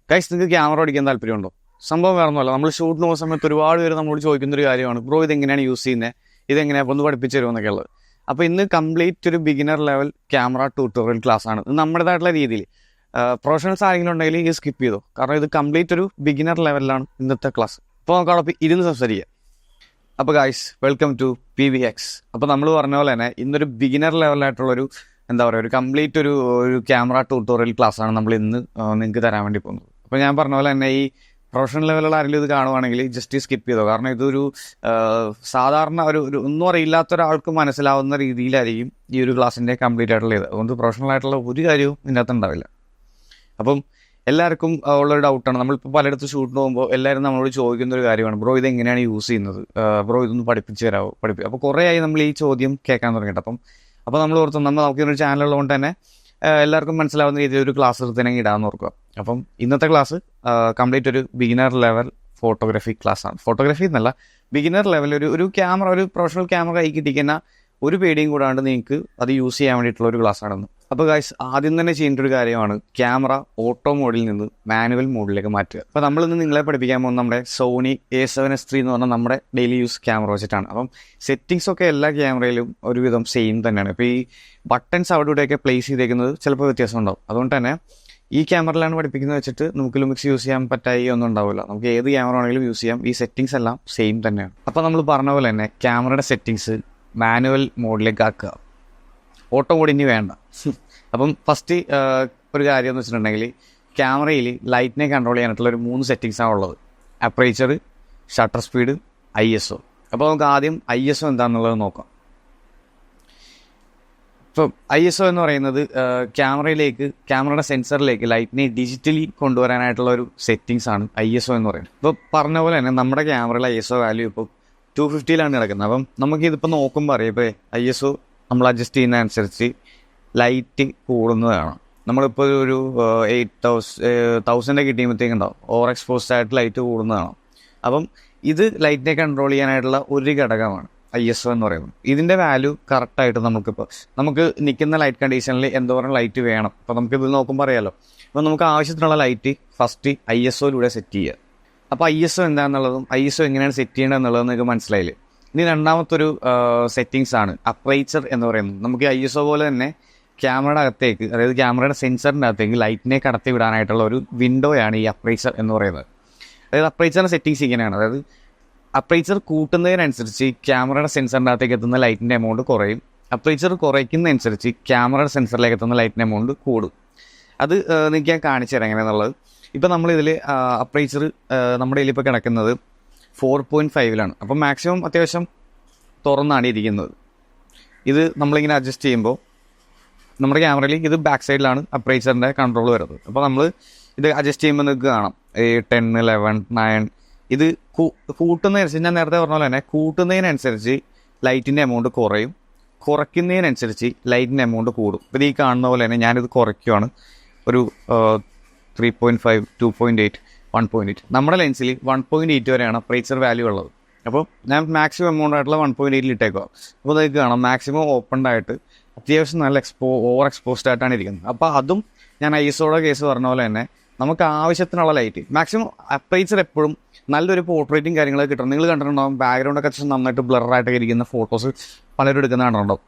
Guys, നിങ്ങൾക്ക് camera ഓടിക്കാൻ താല്പര്യമുണ്ടോ? സംഭവം വേറൊന്നുമല്ല, നമ്മൾ ഷൂട്ടിന് പോകുന്ന സമയത്ത് ഒരുപാട് പേര് നമ്മളോട് ചോദിക്കുന്നൊരു കാര്യമാണ്, ബ്രോ ഇതെങ്ങനെയാണ് യൂസ് ചെയ്യുന്നത്, ഇതെങ്ങനെയാണ് ഒന്ന് പഠിപ്പിച്ചു തരുമെന്നൊക്കെ ഉള്ളത്. അപ്പോൾ ഇന്ന് കംപ്ലീറ്റ് ഒരു beginner level camera tutorial class ആണ്. ഇത് നമ്മുടേതായിട്ടുള്ള രീതിയിൽ പ്രൊഫഷണൽസ് ആരെങ്കിലും ഉണ്ടെങ്കിൽ ഇത് സ്കിപ്പ് ചെയ്തോ, കാരണം ഇത് കംപ്ലീറ്റ് ഒരു ബിഗിനർ ലെവലിലാണ് ഇന്നത്തെ ക്ലാസ്. അപ്പോൾ നമുക്ക് അവിടെ ഇരുന്ന് സംസാരിക്കാം. അപ്പോൾ ഗൈസ്, വെൽക്കം ടു PVX. അപ്പോൾ നമ്മൾ പറഞ്ഞ പോലെ തന്നെ ഇന്നൊരു ബിഗിനർ ലെവലായിട്ടുള്ളൊരു ഒരു കംപ്ലീറ്റ് ഒരു ക്യാമറ ട്യൂട്ടോറിയൽ ക്ലാസ്സാണ് നമ്മൾ ഇന്ന് നിങ്ങൾക്ക് തരാൻ വേണ്ടി പോകുന്നത്. അപ്പോൾ ഞാൻ പറഞ്ഞ പോലെ തന്നെ ഈ പ്രൊഫഷണൽ ലെവലുള്ള ആരെങ്കിലും ഇത് കാണുവാണെങ്കിൽ ജസ്റ്റ് സ്കിപ്പ് ചെയ്തോ, കാരണം ഇതൊരു സാധാരണ ഒരു ഒന്നും അറിയില്ലാത്ത ഒരാൾക്ക് മനസ്സിലാവുന്ന രീതിയിലായിരിക്കും ഈ ഒരു ക്ലാസ്സിൻ്റെ കംപ്ലീറ്റ് ആയിട്ടുള്ള ഇത്. അതുകൊണ്ട് പ്രൊഫഷണൽ ആയിട്ടുള്ള ഒരു കാര്യവും ഇതിനകത്ത് ഉണ്ടാവില്ല. അപ്പം എല്ലാവർക്കും ഉള്ളൊരു ഡൗട്ടാണ്, നമ്മളിപ്പോൾ പലയിടത്ത് ഷൂട്ടിന് പോകുമ്പോൾ എല്ലാവരും നമ്മളോട് ചോദിക്കുന്ന ഒരു കാര്യമാണ്, ബ്രോ ഇതെങ്ങനെയാണ് യൂസ് ചെയ്യുന്നത്, ബ്രോ ഇതൊന്ന് പഠിപ്പിച്ച് തരാമോ, അപ്പോൾ കുറേ ആയി നമ്മൾ ഈ ചോദ്യം കേൾക്കാൻ തുടങ്ങിയിട്ട്. അപ്പോൾ നമ്മൾ ഓർത്തു നമുക്കൊരു ചാനലുള്ളതുകൊണ്ട് തന്നെ എല്ലാവർക്കും മനസ്സിലാവുന്ന രീതിയിൽ ഒരു ക്ലാസ് എടുത്തിനെങ്കിൽ ഇടാമെന്ന് ഓർക്കുക. അപ്പം ഇന്നത്തെ ക്ലാസ് കംപ്ലീറ്റ് ഒരു ബിഗിനർ ലെവൽ ഫോട്ടോഗ്രാഫി ക്ലാസ് ആണ്. ഫോട്ടോഗ്രാഫി എന്നല്ല, ബിഗിനർ ലെവൽ ഒരു ക്യാമറ, ഒരു പ്രൊഫഷണൽ ക്യാമറ കൈ കിട്ടിക്കുന്ന ഒരു പേടിയും കൂടാണ്ട് നിങ്ങൾക്ക് അത് യൂസ് ചെയ്യാൻ വേണ്ടിയിട്ടുള്ള ഒരു ക്ലാസ് ആണെന്ന്. അപ്പോൾ ഗൈസ്, ആദ്യം തന്നെ ചെയ്യേണ്ട ഒരു കാര്യമാണ് ക്യാമറ ഓട്ടോ മോഡിൽ നിന്ന് മാനുവൽ മോഡിലേക്ക് മാറ്റുക. അപ്പോൾ നമ്മളിന്ന് നിങ്ങളെ പഠിപ്പിക്കാൻ പോകുന്നത് നമ്മുടെ സോണി A7S III എന്ന് പറഞ്ഞാൽ നമ്മുടെ ഡെയിലി യൂസ് ക്യാമറ വെച്ചിട്ടാണ്. അപ്പം സെറ്റിങ്സ് ഒക്കെ എല്ലാ ക്യാമറയിലും ഒരുവിധം സെയിം തന്നെയാണ്. ഇപ്പോൾ ഈ ബട്ടൺസ് അവിടെ ഇവിടെയൊക്കെ പ്ലേസ് ചെയ്തേക്കുന്നത് ചിലപ്പോൾ വ്യത്യാസം ഉണ്ടാവും. അതുകൊണ്ട് തന്നെ ഈ ക്യാമറയിലാണ് പഠിപ്പിക്കുന്നത് വെച്ചിട്ട് നമുക്ക് ലുമിക്സ് യൂസ് ചെയ്യാൻ പറ്റായി ഒന്നും ഉണ്ടാവില്ല. നമുക്ക് ഏത് ക്യാമറ ആണെങ്കിലും യൂസ് ചെയ്യാം. ഈ സെറ്റിങ്സ് എല്ലാം സെയിം തന്നെയാണ്. അപ്പോൾ നമ്മൾ പറഞ്ഞ പോലെ തന്നെ ക്യാമറയുടെ സെറ്റിങ്സ് മാനുവൽ മോഡിലേക്ക് ആക്കുക. ഓട്ടോ മോഡ് ഇനി വേണ്ട. അപ്പം ഫസ്റ്റ് ഒരു കാര്യം എന്ന് വെച്ചിട്ടുണ്ടെങ്കിൽ ക്യാമറയിൽ ലൈറ്റിനെ കൺട്രോൾ ചെയ്യാനായിട്ടുള്ള ഒരു 3 സെറ്റിങ്സാണ് ഉള്ളത്: അപ്പറേച്ചർ, ഷട്ടർ സ്പീഡ്, ISO. അപ്പോൾ നമുക്ക് ആദ്യം ISO എന്താണെന്നുള്ളത് നോക്കാം. ഇപ്പം ISO എന്ന് പറയുന്നത് ക്യാമറയുടെ സെൻസറിലേക്ക് ലൈറ്റിനെ ഡിജിറ്റലി കൊണ്ടുവരാനായിട്ടുള്ള ഒരു സെറ്റിങ്സ് ആണ് ISO എന്ന് പറയുന്നത്. ഇപ്പോൾ പറഞ്ഞ പോലെ തന്നെ നമ്മുടെ ക്യാമറയിലെ ISO വാല്യൂ ഇപ്പോൾ 250 കിടക്കുന്നത്. അപ്പം നമുക്കിതിപ്പോൾ നോക്കുമ്പോൾ അറിയാം, ഇപ്പോൾ ISO നമ്മൾ അഡ്ജസ്റ്റ് ചെയ്യുന്നതനുസരിച്ച് ലൈറ്റ് കൂടുന്നതാണ്. നമ്മളിപ്പോൾ ഒരു 8,000 കിട്ടിയുമ്പോഴത്തേക്കുണ്ടാവും ഓവർ എക്സ്പോസ്ഡ് ആയിട്ട് ലൈറ്റ് കൂടുന്നതാണ്. അപ്പം ഇത് ലൈറ്റിനെ കൺട്രോൾ ചെയ്യാനായിട്ടുള്ള ഒരു ഘടകമാണ് ISO എന്ന് പറയുന്നത്. ഇതിൻ്റെ വാല്യൂ കറക്റ്റായിട്ട് നമുക്ക് നിൽക്കുന്ന ലൈറ്റ് കണ്ടീഷനിൽ എന്തോരം ലൈറ്റ് വേണം, അപ്പോൾ നമുക്കിത് നോക്കുമ്പോൾ അറിയാമല്ലോ. അപ്പോൾ നമുക്ക് ആവശ്യത്തിനുള്ള ലൈറ്റ് ഫസ്റ്റ് ISOയിലൂടെ സെറ്റ് ചെയ്യുക. അപ്പോൾ ISO എന്താണെന്നുള്ളതും ISO എങ്ങനെയാണ് സെറ്റ് ചെയ്യേണ്ടത് എന്നുള്ളതും നിങ്ങൾക്ക് മനസ്സിലായില്ലേ. ഇനി രണ്ടാമത്തൊരു സെറ്റിങ്സ് ആണ് അപ്പറേച്ചർ എന്ന് പറയുന്നത്. നമുക്ക് ISO പോലെ തന്നെ ക്യാമറയുടെ അകത്തേക്ക്, അതായത് ക്യാമറയുടെ സെൻസറിൻ്റെ അകത്തേക്ക് ലൈറ്റിനെ കടത്തി വിടാനായിട്ടുള്ള ഒരു വിൻഡോയാണ് ഈ അപ്പറേച്ചർ എന്ന് പറയുന്നത്. അതായത് അപ്പറേച്ചറിൻ്റെ സെറ്റിങ്സ് ഇങ്ങനെയാണ്. അതായത് അപ്പറേച്ചർ കൂട്ടുന്നതിനനുസരിച്ച് ക്യാമറയുടെ സെൻസറിൻ്റെ അകത്തേക്ക് എത്തുന്ന ലൈറ്റിൻ്റെ എമൗണ്ട് കുറയും. അപ്പറേച്ചർ കുറയ്ക്കുന്നതനുസരിച്ച് ക്യാമറയുടെ സെൻസറിലേക്ക് എത്തുന്ന ലൈറ്റിൻ്റെ എമൗണ്ട് കൂടും. അത് നിങ്ങൾക്ക് ഞാൻ കാണിച്ചു തരാം എങ്ങനെയാണെന്നുള്ളത്. ഇപ്പോൾ നമ്മളിതിൽ അപ്പറേച്ചർ നമ്മുടെ ഇതിലിപ്പോൾ കിടക്കുന്നത് 4.5 അപ്പം മാക്സിമം അത്യാവശ്യം തുറന്നാണ് ഇരിക്കുന്നത്. ഇത് നമ്മളിങ്ങനെ അഡ്ജസ്റ്റ് ചെയ്യുമ്പോൾ നമ്മുടെ ക്യാമറയിൽ ഇത് ബാക്ക് സൈഡിലാണ് അപ്പറേച്ചറിൻ്റെ കൺട്രോൾ വരുന്നത്. അപ്പോൾ നമ്മൾ ഇത് അഡ്ജസ്റ്റ് ചെയ്യുമ്പോൾ നിങ്ങൾക്ക് കാണാം 10, 11, 9 ഇത് കൂട്ടുന്നതിനനുസരിച്ച്, ഞാൻ നേരത്തെ പറഞ്ഞ പോലെ തന്നെ കൂട്ടുന്നതിനനുസരിച്ച് ലൈറ്റിൻ്റെ എമൗണ്ട് കുറയും, കുറയ്ക്കുന്നതിനനുസരിച്ച് ലൈറ്റിൻ്റെ എമൗണ്ട് കൂടും. ഇപ്പോൾ ഈ കാണുന്ന പോലെ തന്നെ ഞാനിത് കുറയ്ക്കുകയാണ്. ഒരു 3.5, 2.8, 1.8. നമ്മുടെ ലെൻസിൽ 1.8 വരെയാണ് അപ്പറേച്ചർ വാല്യൂ ഉള്ളത്. അപ്പോൾ ഞാൻ മാക്സിമം എമൗണ്ട് ആയിട്ടുള്ള 1.8 ഇട്ടേക്കുക. അപ്പോൾ നിങ്ങൾക്ക് കാണാം മാക്സിമം ഓപ്പൺഡ് ആയിട്ട് അത്യാവശ്യം നല്ല ഓവർ എക്സ്പോസ്ഡ് ആയിട്ടാണ് ഇരിക്കുന്നത്. അപ്പോൾ അതും ഞാൻ ISOയുടെ കേസ് പറഞ്ഞ പോലെ തന്നെ നമുക്ക് ആവശ്യത്തിനുള്ള ലൈറ്റ് മാക്സിമം അപ്പറേച്ചർ എപ്പോഴും നല്ലൊരു പോർട്രേറ്റും കാര്യങ്ങളൊക്കെ കിട്ടണം. നിങ്ങൾ കണ്ടിട്ടുണ്ടാകും ബാക്ക്ഗ്രൗണ്ടൊക്കെ അത്യാവശ്യം നന്നായിട്ട് ബ്ലറായിട്ടൊക്കെ ഇരിക്കുന്ന ഫോട്ടോസ് പലരും എടുക്കുന്ന കണ്ടിട്ടുണ്ടാവും.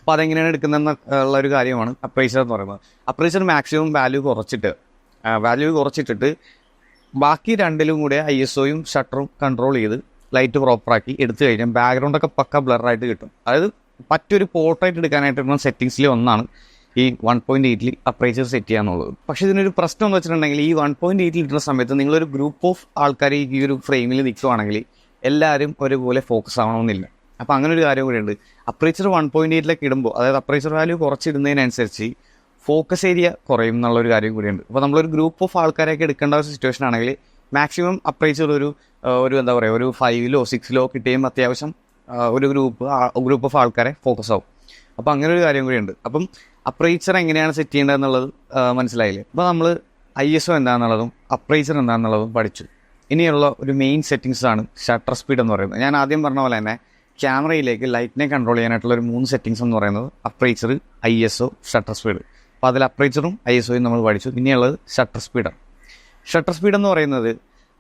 അപ്പോൾ അതെങ്ങനെയാണ് എടുക്കുന്നതെന്നുള്ള ഒരു കാര്യമാണ് അപ്പറേച്ചർ എന്ന് പറയുന്നത്. അപ്പറേച്ചർ മാക്സിമം വാല്യൂ കുറച്ചിട്ടിട്ട് ബാക്കി രണ്ടിലും കൂടെ ISOയും ഷട്ടറും കൺട്രോൾ ചെയ്ത് ലൈറ്റ് പ്രോപ്പറാക്കി എടുത്തു കഴിഞ്ഞാൽ ബാക്ക്ഗ്രൗണ്ടൊക്കെ പക്ക ബ്ലറായിട്ട് കിട്ടും. അതായത് മറ്റൊരു പോർട്രേറ്റ് എടുക്കാനായിട്ടുള്ള സെറ്റിങ്സിൽ ഒന്നാണ് ഈ 1.8 അപ്പറേച്ചർ സെറ്റ് ചെയ്യാന്നുള്ളത്. പക്ഷേ ഇതിനൊരു പ്രശ്നം എന്ന് വെച്ചിട്ടുണ്ടെങ്കിൽ ഈ 1.8 ഇട്ടുന്ന സമയത്ത് നിങ്ങളൊരു ഗ്രൂപ്പ് ഓഫ് ആൾക്കാർ ഈ ഒരു ഫ്രെയിമിൽ നിൽക്കുവാണെങ്കിൽ എല്ലാവരും ഒരുപോലെ ഫോക്കസ് ആവണമെന്നില്ല. അപ്പോൾ അങ്ങനെ ഒരു കാര്യം കൂടിയുണ്ട്. അപ്പറേച്ചർ 1.8 ഇടുമ്പോൾ, അതായത് അപ്പറേച്ചർ വാല്യൂ കുറച്ചിടുന്നതിനനുസരിച്ച് ഫോക്കസ് ഏരിയ കുറയും എന്നുള്ളൊരു കാര്യം കൂടിയുണ്ട്. അപ്പോൾ നമ്മളൊരു ഗ്രൂപ്പ് ഓഫ് ആൾക്കാരെയൊക്കെ എടുക്കേണ്ട ഒരു സിറ്റുവേഷൻ ആണെങ്കിൽ മാക്സിമം അപ്പറേച്ചർ ഒരു 5ലോ 6ലോ കിട്ടിയും അത്യാവശ്യം ഒരു ഗ്രൂപ്പ് ഓഫ് ആൾക്കാരെ ഫോക്കസ് ആവും. അപ്പോൾ അങ്ങനെ ഒരു കാര്യം കൂടിയുണ്ട്. അപ്പം അപ്പറേച്ചർ എങ്ങനെയാണ് സെറ്റ് ചെയ്യേണ്ടത് എന്നുള്ളത് മനസ്സിലായില്ലേ. അപ്പോൾ നമ്മൾ ISO എന്താണെന്നുള്ളതും അപ്പറേച്ചർ എന്താണെന്നുള്ളതും പഠിച്ചു. ഇനിയുള്ള ഒരു മെയിൻ സെറ്റിങ്സ് ആണ് ഷട്ടർ സ്പീഡ് എന്ന് പറയുന്നത്. ഞാൻ ആദ്യം പറഞ്ഞ പോലെ തന്നെ ക്യാമറയിലേക്ക് ലൈറ്റിനെ കൺട്രോൾ ചെയ്യാനായിട്ടുള്ള ഒരു 3 സെറ്റിങ്സ് എന്ന് പറയുന്നത് അപ്പറേച്ചർ, ISO, ഷട്ടർ സ്പീഡ്. അപ്പോൾ അതിൽ അപ്പറേച്ചറും ISOയും നമ്മൾ പഠിച്ചു. ഇനിയുള്ളത് ഷട്ടർ സ്പീഡാണ്. ഷട്ടർ സ്പീഡ് എന്ന് പറയുന്നത്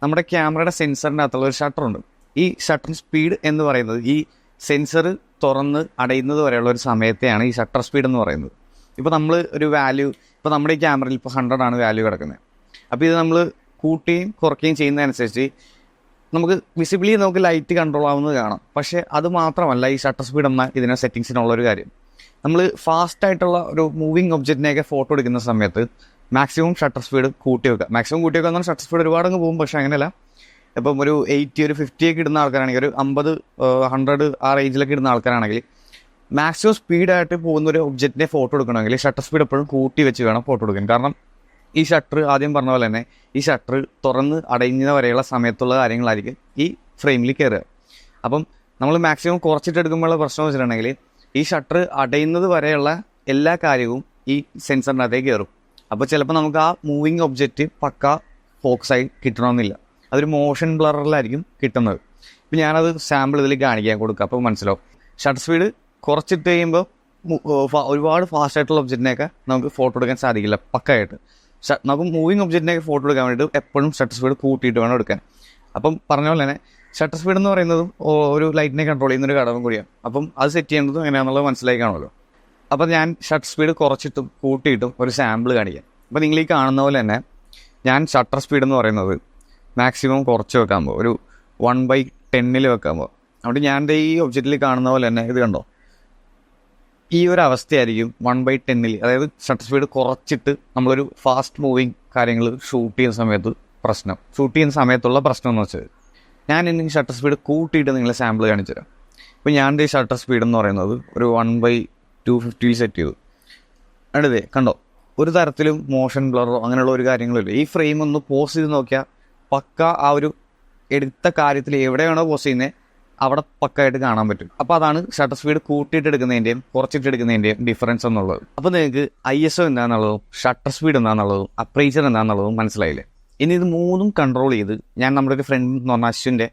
നമ്മുടെ ക്യാമറയുടെ സെൻസറിൻ്റെ അകത്തുള്ള ഒരു ഷട്ടറുണ്ട്. ഈ ഷട്ടർ സ്പീഡ് എന്ന് പറയുന്നത് ഈ സെൻസർ തുറന്ന് അടയുന്നത് വരെയുള്ള ഒരു സമയത്തെയാണ് ഈ ഷട്ടർ സ്പീഡ് എന്ന് പറയുന്നത്. ഇപ്പോൾ നമ്മൾ ഒരു വാല്യൂ, ഇപ്പോൾ നമ്മുടെ ഈ ക്യാമറയിൽ ഇപ്പോൾ 100 ആണ് വാല്യൂ കിടക്കുന്നത്. അപ്പോൾ ഇത് നമ്മൾ കൂട്ടുകയും കുറയ്ക്കുകയും ചെയ്യുന്നതനുസരിച്ച് നമുക്ക് വിസിബിളി നമുക്ക് ലൈറ്റ് കൺട്രോൾ ആവുന്നത് കാണാം. പക്ഷേ അത് മാത്രമല്ല ഈ ഷട്ടർ സ്പീഡ് എന്ന ഇതിനെ സെറ്റിങ്സിനുള്ളൊരു കാര്യം. നമ്മൾ ഫാസ്റ്റായിട്ടുള്ള ഒരു മൂവിങ് ഒബ്ജക്റ്റിനെയൊക്കെ ഫോട്ടോ എടുക്കുന്ന സമയത്ത് മാക്സിമം ഷട്ടർ സ്പീഡ് കൂട്ടി വെക്കുക. മാക്സിമം കൂട്ടി വെക്കുക എന്നാൽ ഷട്ടർ സ്പീഡ് ഒരുപാടങ്ങ് പോകും. പക്ഷേ അങ്ങനെയല്ല, ഇപ്പം ഒരു 80 ഒരു 50 ഒക്കെ ഇടുന്ന ആൾക്കാരാണെങ്കിൽ, ഒരു 50 100 ആ റേഞ്ചിലൊക്കെ ഇടുന്ന ആൾക്കാരാണെങ്കിൽ മാക്സിമം സ്പീഡായിട്ട് പോകുന്ന ഒരു ഒബ്ജക്റ്റിനെ ഫോട്ടോ എടുക്കണമെങ്കിൽ ഷട്ടർ സ്പീഡ് എപ്പോഴും കൂട്ടി വെച്ച് വേണം ഫോട്ടോ എടുക്കാൻ. കാരണം ഈ ഷട്ടർ ആദ്യം പറഞ്ഞ പോലെ തന്നെ ഈ ഷട്ടർ തുറന്ന് അടയുന്ന വരെയുള്ള സമയത്തുള്ള കാര്യങ്ങളായിരിക്കും ഈ ഫ്രെയിമിൽ കയറുക. അപ്പം നമ്മൾ മാക്സിമം കുറച്ചിട്ട് എടുക്കുമ്പോഴുള്ള പ്രശ്നം വെച്ചിട്ടുണ്ടെങ്കിൽ ഈ ഷട്ടർ അടയുന്നത് വരെയുള്ള എല്ലാ കാര്യവും ഈ സെൻസറിനകത്തേക്ക് കയറും. അപ്പോൾ ചിലപ്പോൾ നമുക്ക് ആ മൂവിങ് ഒബ്ജക്റ്റ് പക്ക ഫോക്കസായി കിട്ടണമെന്നില്ല, അതൊരു മോഷൻ ബ്ലറിലായിരിക്കും കിട്ടുന്നത്. ഇപ്പം ഞാനത് സാമ്പിൾ ഇതിൽ കാണിക്കാൻ കൊടുക്കുക, അപ്പോൾ മനസ്സിലാവും. ഷട്ടർ സ്പീഡ് കുറച്ചിട്ട് കഴിയുമ്പോൾ ഒരുപാട് ഫാസ്റ്റായിട്ടുള്ള ഒബ്ജക്റ്റിനെയൊക്കെ നമുക്ക് ഫോട്ടോ എടുക്കാൻ സാധിക്കില്ല പക്കായിട്ട്. നമുക്ക് മൂവിങ് ഒബ്ജക്റ്റിനെയൊക്കെ ഫോട്ടോ എടുക്കാൻ വേണ്ടിയിട്ട് എപ്പോഴും ഷട്ടർ സ്പീഡ് കൂട്ടിയിട്ട് വേണം എടുക്കാൻ. അപ്പം പറഞ്ഞ പോലെ തന്നെ ഷട്ടർ സ്പീഡ് എന്ന് പറയുന്നതും ഒരു ലൈറ്റിനെ കൺട്രോൾ ചെയ്യുന്നൊരു ഘടകം കൂടിയാണ്. അപ്പം അത് സെറ്റ് ചെയ്യേണ്ടതും എങ്ങനെയാണെന്നുള്ളത് മനസ്സിലായി കാണുമല്ലോ. അപ്പം ഞാൻ ഷട്ടർ സ്പീഡ് കുറച്ചിട്ടും കൂട്ടിയിട്ടും ഒരു സാമ്പിൾ കാണിക്കാം. അപ്പോൾ നിങ്ങൾ ഈ കാണുന്ന പോലെ തന്നെ ഞാൻ ഷട്ടർ സ്പീഡ് എന്ന് പറയുന്നത് മാക്സിമം കുറച്ച് വെക്കാൻ പോകും, ഒരു 1/10 വെക്കാൻ പോകും. അതുകൊണ്ട് ഞാൻ ഈ ഒബ്ജക്റ്റിൽ കാണുന്ന പോലെ തന്നെ ഇത് കണ്ടോ, ഈ ഒരു അവസ്ഥയായിരിക്കും 1/10. അതായത് ഷട്ടർ സ്പീഡ് കുറച്ചിട്ട് നമ്മളൊരു ഫാസ്റ്റ് മൂവിങ് കാര്യങ്ങൾ ഷൂട്ട് ചെയ്യുന്ന സമയത്തുള്ള പ്രശ്നം എന്ന് വെച്ചാൽ ഞാൻ ഇനി ഷട്ടർ സ്പീഡ് കൂട്ടിയിട്ട് നിങ്ങളെ സാമ്പിൾ കാണിച്ചു തരാം. ഇപ്പോൾ ഞാൻ ഈ ഷട്ടർ സ്പീഡ് എന്ന് പറയുന്നത് ഒരു 1/250 സെറ്റ് ചെയ്തു. അടുത്തേ കണ്ടോ, ഒരു തരത്തിലും മോഷൻ ബ്ലറോ അങ്ങനെയുള്ള ഒരു കാര്യങ്ങളില്ല. ഈ ഫ്രെയിം ഒന്ന് പോസ് ചെയ്ത് നോക്കിയാൽ പക്ക ആ ഒരു എടുത്ത കാര്യത്തിൽ എവിടെയാണോ പോസ് ചെയ്യുന്നത് അവിടെ പക്കായിട്ട് കാണാൻ പറ്റും. അപ്പോൾ അതാണ് ഷട്ടർ സ്പീഡ് കൂട്ടിയിട്ട് എടുക്കുന്നതിൻ്റെയും കുറച്ചിട്ട് എടുക്കുന്നതിൻ്റെയും ഡിഫറൻസ് എന്നുള്ളത്. അപ്പോൾ നിങ്ങൾക്ക് ISO എന്താണെന്നുള്ളതും ഷട്ടർ സ്പീഡ് എന്താണെന്നുള്ളതും അപ്രൈസർ എന്താണെന്നുള്ളതും മനസ്സിലായില്ലേ. ഇനി ഇത് മൂന്നും കൺട്രോൾ ചെയ്ത് ഞാൻ നമ്മുടെ ഒരു ഫ്രണ്ട് എന്ന് പറഞ്ഞാൽ അശ്വിൻ്റെ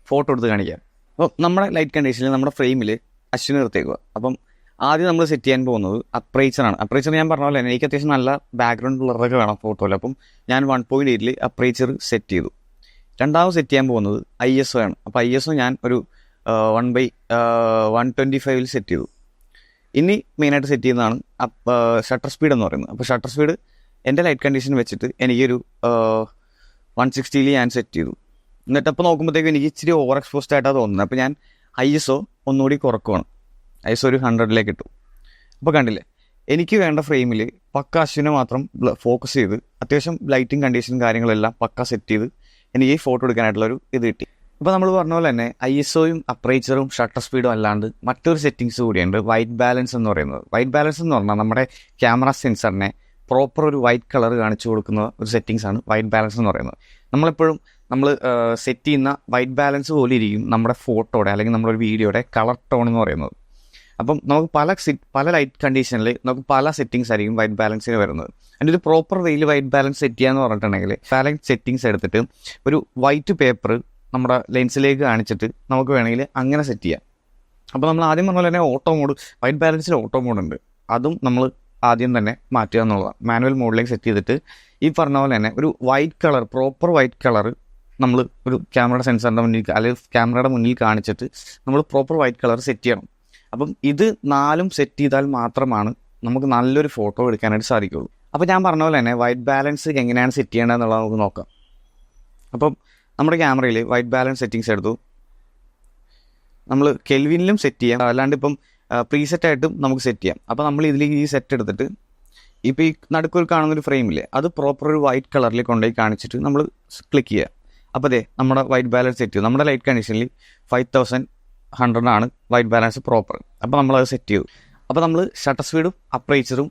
ഫോട്ടോ എടുത്ത് കാണിക്കാം. അപ്പോൾ നമ്മുടെ ലൈറ്റ് കണ്ടീഷനിൽ നമ്മുടെ ഫ്രെയിമിൽ അശ്വിനെ നിർത്തിയേക്കുക. അപ്പം ആദ്യം നമ്മൾ സെറ്റ് ചെയ്യാൻ പോകുന്നത് അപ്രൈച്ചറാണ്. അപ്രൈച്ചർ ഞാൻ പറഞ്ഞ പോലെ തന്നെ എനിക്ക് അത്യാവശ്യം നല്ല ബാക്ക്ഗ്രൗണ്ട് ബ്ലറൊക്കെ വേണം ഫോട്ടോയിൽ. അപ്പം ഞാൻ 1.8 അപ്രൈച്ചർ സെറ്റ് ചെയ്തു. രണ്ടാമത് സെറ്റ് ചെയ്യാൻ പോകുന്നത് ISO ആണ്. അപ്പോൾ ISO ഞാൻ ഒരു 1/125 സെറ്റ് ചെയ്തു. ഇനി മെയിനായിട്ട് സെറ്റ് ചെയ്യുന്നതാണ് ഷട്ടർ സ്പീഡ് എന്ന് പറയുന്നത്. അപ്പോൾ ഷട്ടർ സ്പീഡ് എൻ്റെ ലൈറ്റ് കണ്ടീഷൻ വെച്ചിട്ട് എനിക്കൊരു 160 ഞാൻ സെറ്റ് ചെയ്തു. എന്നിട്ടപ്പോൾ നോക്കുമ്പോഴത്തേക്കും എനിക്ക് ഇച്ചിരി ഓവർ എക്സ്പോസ്ഡ് ആയിട്ടാണ് തോന്നുന്നത്. അപ്പോൾ ഞാൻ ISO ഒന്നുകൂടി കുറക്കുവാണ്. ISO ഒരു 100 ഇട്ടു. അപ്പോൾ കണ്ടില്ലേ, എനിക്ക് വേണ്ട ഫ്രെയിമിൽ പക്ക അശ്വിനെ മാത്രം ഫോക്കസ് ചെയ്ത് അത്യാവശ്യം ലൈറ്റിംഗ് കണ്ടീഷനും കാര്യങ്ങളെല്ലാം പക്ക സെറ്റ് ചെയ്ത് എനിക്ക് ഫോട്ടോ എടുക്കാനായിട്ടുള്ളൊരു ഇത് കിട്ടി. ഇപ്പോൾ നമ്മൾ പറഞ്ഞ പോലെ തന്നെ ISOയും അപ്രൈച്ചറും ഷട്ടർ സ്പീഡും അല്ലാണ്ട് മറ്റൊരു സെറ്റിങ്സ് കൂടിയുണ്ട്, വൈറ്റ് ബാലൻസ് എന്ന് പറയുന്നത്. വൈറ്റ് ബാലൻസ് എന്ന് പറഞ്ഞാൽ നമ്മുടെ ക്യാമറ സെൻസറിനെ പ്രോപ്പർ ഒരു വൈറ്റ് കളർ കാണിച്ചു കൊടുക്കുന്ന ഒരു സെറ്റിങ്സ് ആണ് വൈറ്റ് ബാലൻസ് എന്ന് പറയുന്നത്. നമ്മളെപ്പോഴും നമ്മൾ സെറ്റ് ചെയ്യുന്ന വൈറ്റ് ബാലൻസ് പോലെ ഇരിക്കും നമ്മുടെ ഫോട്ടോയുടെ അല്ലെങ്കിൽ നമ്മുടെ ഒരു വീഡിയോയുടെ കളർ ടോൺ എന്ന് പറയുന്നത്. അപ്പം നമുക്ക് പല ലൈറ്റ് കണ്ടീഷനിൽ നമുക്ക് പല സെറ്റിങ്സ് ആയിരിക്കും വൈറ്റ് ബാലൻസിന് വരുന്നത്. അതിൻ്റെ ഒരു പ്രോപ്പർ വേയിൽ വൈറ്റ് ബാലൻസ് സെറ്റ് ചെയ്യാന്ന് പറഞ്ഞിട്ടുണ്ടെങ്കിൽ ബാലൻസ് സെറ്റിങ്സ് എടുത്തിട്ട് ഒരു വൈറ്റ് പേപ്പർ നമ്മുടെ ലെൻസിലേക്ക് കാണിച്ചിട്ട് നമുക്ക് വേണമെങ്കിൽ അങ്ങനെ സെറ്റ് ചെയ്യാം. അപ്പോൾ നമ്മൾ ആദ്യം പറഞ്ഞ പോലെ തന്നെ ഓട്ടോ മോഡ്, വൈറ്റ് ബാലൻസിൽ ഓട്ടോ മോഡ് ഉണ്ട്, അതും നമ്മൾ ആദ്യം തന്നെ മാറ്റുക എന്നുള്ളതാണ്. മാനുവൽ മോഡിലേക്ക് സെറ്റ് ചെയ്തിട്ട് ഈ പറഞ്ഞ പോലെ തന്നെ ഒരു white colour, proper white colour നമ്മൾ ഒരു ക്യാമറയുടെ സെൻസറിൻ്റെ മുന്നിൽ അല്ലെങ്കിൽ ക്യാമറയുടെ മുന്നിൽ കാണിച്ചിട്ട് നമ്മൾ പ്രോപ്പർ വൈറ്റ് കളർ സെറ്റ് ചെയ്യണം. അപ്പം ഇത് 4 സെറ്റ് ചെയ്താൽ മാത്രമാണ് നമുക്ക് നല്ലൊരു ഫോട്ടോ എടുക്കാനായിട്ട് സാധിക്കുള്ളൂ. അപ്പോൾ ഞാൻ പറഞ്ഞ പോലെ തന്നെ വൈറ്റ് ബാലൻസ് എങ്ങനെയാണ് സെറ്റ് ചെയ്യേണ്ടതെന്നുള്ളത് നമുക്ക് നോക്കാം. അപ്പം നമ്മുടെ ക്യാമറയിൽ വൈറ്റ് ബാലൻസ് സെറ്റിങ്സ് എടുത്തു. നമ്മൾ കെൽവിനിലും സെറ്റ് ചെയ്യാം, അല്ലാണ്ട് ഇപ്പം പ്രീസെറ്റായിട്ടും നമുക്ക് സെറ്റ് ചെയ്യാം. അപ്പോൾ നമ്മൾ ഇതിലേക്ക് ഈ സെറ്റ് എടുത്തിട്ട് ഇപ്പോൾ ഈ നടുക്കൊരു കാണുന്നൊരു ഫ്രെയിമില്ലേ, അത് പ്രോപ്പർ ഒരു വൈറ്റ് കളറിൽ കൊണ്ടുപോയി കാണിച്ചിട്ട് നമ്മൾ ക്ലിക്ക് ചെയ്യുക. അപ്പോൾ അതെ നമ്മുടെ വൈറ്റ് ബാലൻസ് സെറ്റ് ചെയ്തു. നമ്മുടെ ലൈറ്റ് കണ്ടീഷനിൽ 5100 ആണ് വൈറ്റ് ബാലൻസ് പ്രോപ്പർ. അപ്പോൾ നമ്മളത് സെറ്റ് ചെയ്തു. അപ്പോൾ നമ്മൾ ഷട്ടർ സ്പീഡും അപ്രൈച്ചറും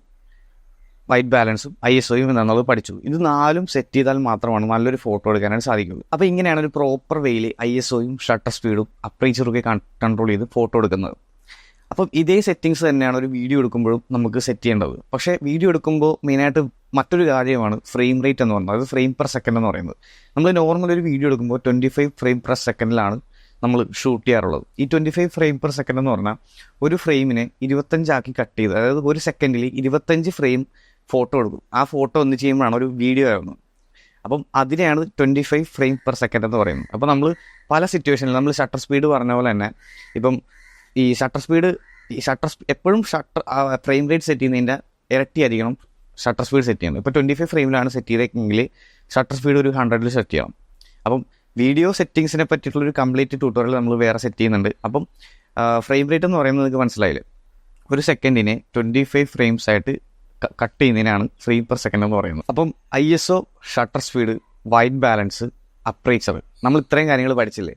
വൈറ്റ് ബാലൻസും ISOയും എന്നുള്ളത് പഠിച്ചു. ഇത് 4 സെറ്റ് ചെയ്താൽ മാത്രമാണ് നല്ലൊരു ഫോട്ടോ എടുക്കാനായിട്ട് സാധിക്കുള്ളൂ. അപ്പോൾ ഇങ്ങനെയാണ് ഒരു പ്രോപ്പർ വേയിൽ ISOയും ഷട്ടർ സ്പീഡും അപ്രൈച്ചറും ഒക്കെ കൺട്രോൾ ചെയ്ത് ഫോട്ടോ എടുക്കുന്നത്. അപ്പം ഇതേ സെറ്റിങ്സ് തന്നെയാണ് ഒരു വീഡിയോ എടുക്കുമ്പോഴും നമുക്ക് സെറ്റ് ചെയ്യേണ്ടത്. പക്ഷേ വീഡിയോ എടുക്കുമ്പോൾ മെയിനായിട്ട് മറ്റൊരു കാര്യമാണ് ഫ്രെയിം റേറ്റ് എന്ന് പറയുന്നത്, അത് ഫ്രെയിം പെർ സെക്കൻഡ് എന്ന് പറയുന്നത്. നമ്മൾ നോർമൽ ഒരു വീഡിയോ എടുക്കുമ്പോൾ 25 ഫ്രെയിം പെർ സെക്കൻഡിലാണ് നമ്മൾ ഷൂട്ട് ചെയ്യാറുള്ളത്. ഈ 25 ഫ്രെയിം പെർ സെക്കൻഡ് എന്ന് പറഞ്ഞാൽ ഒരു ഫ്രെയിമിനെ 25 ആക്കി കട്ട് ചെയ്ത്, അതായത് ഒരു സെക്കൻഡിൽ 25 ഫ്രെയിം ഫോട്ടോ എടുക്കും. ആ ഫോട്ടോ ഒന്ന് ചെയ്യുമ്പോഴാണ് ഒരു വീഡിയോ ആവുന്നത്. അപ്പം അതിനെയാണ് 25 ഫ്രെയിം പെർ സെക്കൻഡ് എന്ന് പറയുന്നത്. അപ്പോൾ നമ്മൾ പല സിറ്റുവേഷനിൽ നമ്മൾ ഷട്ടർ സ്പീഡ് പറഞ്ഞ പോലെ തന്നെ ഇപ്പം ഈ ഷട്ടർ എപ്പോഴും ഫ്രെയിം റേറ്റ് സെറ്റ് ചെയ്യുന്നതിൻ്റെ ഇരട്ടിയായിരിക്കണം ഷട്ടർ സ്പീഡ് സെറ്റ് ചെയ്യണം. ഇപ്പോൾ 25 ഫ്രെയിമിലാണ് സെറ്റ് ചെയ്തേക്കെങ്കിൽ ഷട്ടർ സ്പീഡ് ഒരു 100ൽ സെറ്റ് ചെയ്യണം. അപ്പം വീഡിയോ സെറ്റിങ്സിനെ പറ്റിയിട്ടുള്ളൊരു കംപ്ലീറ്റ് ട്യൂട്ടോറിയൽ നമ്മൾ വേറെ സെറ്റ് ചെയ്യുന്നുണ്ട്. അപ്പം ഫ്രെയിം റേറ്റ് എന്ന് പറയുന്നത് നിങ്ങൾക്ക് മനസ്സിലായില്ലേ, ഒരു സെക്കൻഡിനെ 25 ഫ്രെയിംസ് ആയിട്ട് കട്ട് ചെയ്യുന്നതിനാണ് ഫ്രെയിം പെർ സെക്കൻഡ് എന്ന് പറയുന്നത്. അപ്പം ISO, shutter speed, white balance, aperture, നമ്മൾ ഇത്രയും കാര്യങ്ങൾ പഠിച്ചില്ലേ,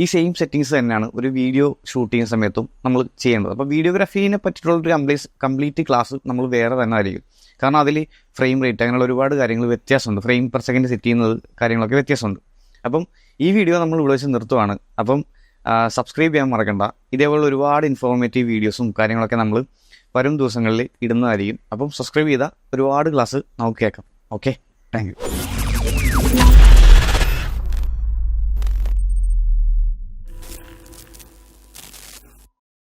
ഈ സെയിം സെറ്റിങ്സ് തന്നെയാണ് ഒരു വീഡിയോ ഷൂട്ട് ചെയ്യുന്ന സമയത്തും നമ്മൾ ചെയ്യേണ്ടത്. അപ്പോൾ വീഡിയോഗ്രാഫീനെ പറ്റിയിട്ടുള്ളൊരു കംപ്ലീറ്റ് ക്ലാസ് നമ്മൾ വേറെ തന്നെ ആയിരിക്കും. കാരണം അതിൽ ഫ്രെയിം റേറ്റ് അങ്ങനെയുള്ള ഒരുപാട് കാര്യങ്ങൾ വ്യത്യാസമുണ്ട്, ഫ്രെയിം പെർ സെക്കൻഡ് സെറ്റ് ചെയ്യുന്നത് കാര്യങ്ങളൊക്കെ വ്യത്യാസമുണ്ട്. അപ്പം ഈ വീഡിയോ നമ്മൾ ഇവിടെ വെച്ച് നിർത്തുവാണ്. അപ്പം സബ്സ്ക്രൈബ് ചെയ്യാൻ മറക്കണ്ട. ഇതേപോലുള്ള ഒരുപാട് ഇൻഫോർമേറ്റീവ് വീഡിയോസും കാര്യങ്ങളൊക്കെ നമ്മൾ വരും ദിവസങ്ങളിൽ ഇടുന്നതായിരിക്കും. അപ്പം സബ്സ്ക്രൈബ് ചെയ്താൽ ഒരുപാട് ക്ലാസ് നമുക്ക് കേൾക്കാം. Okay, thank you.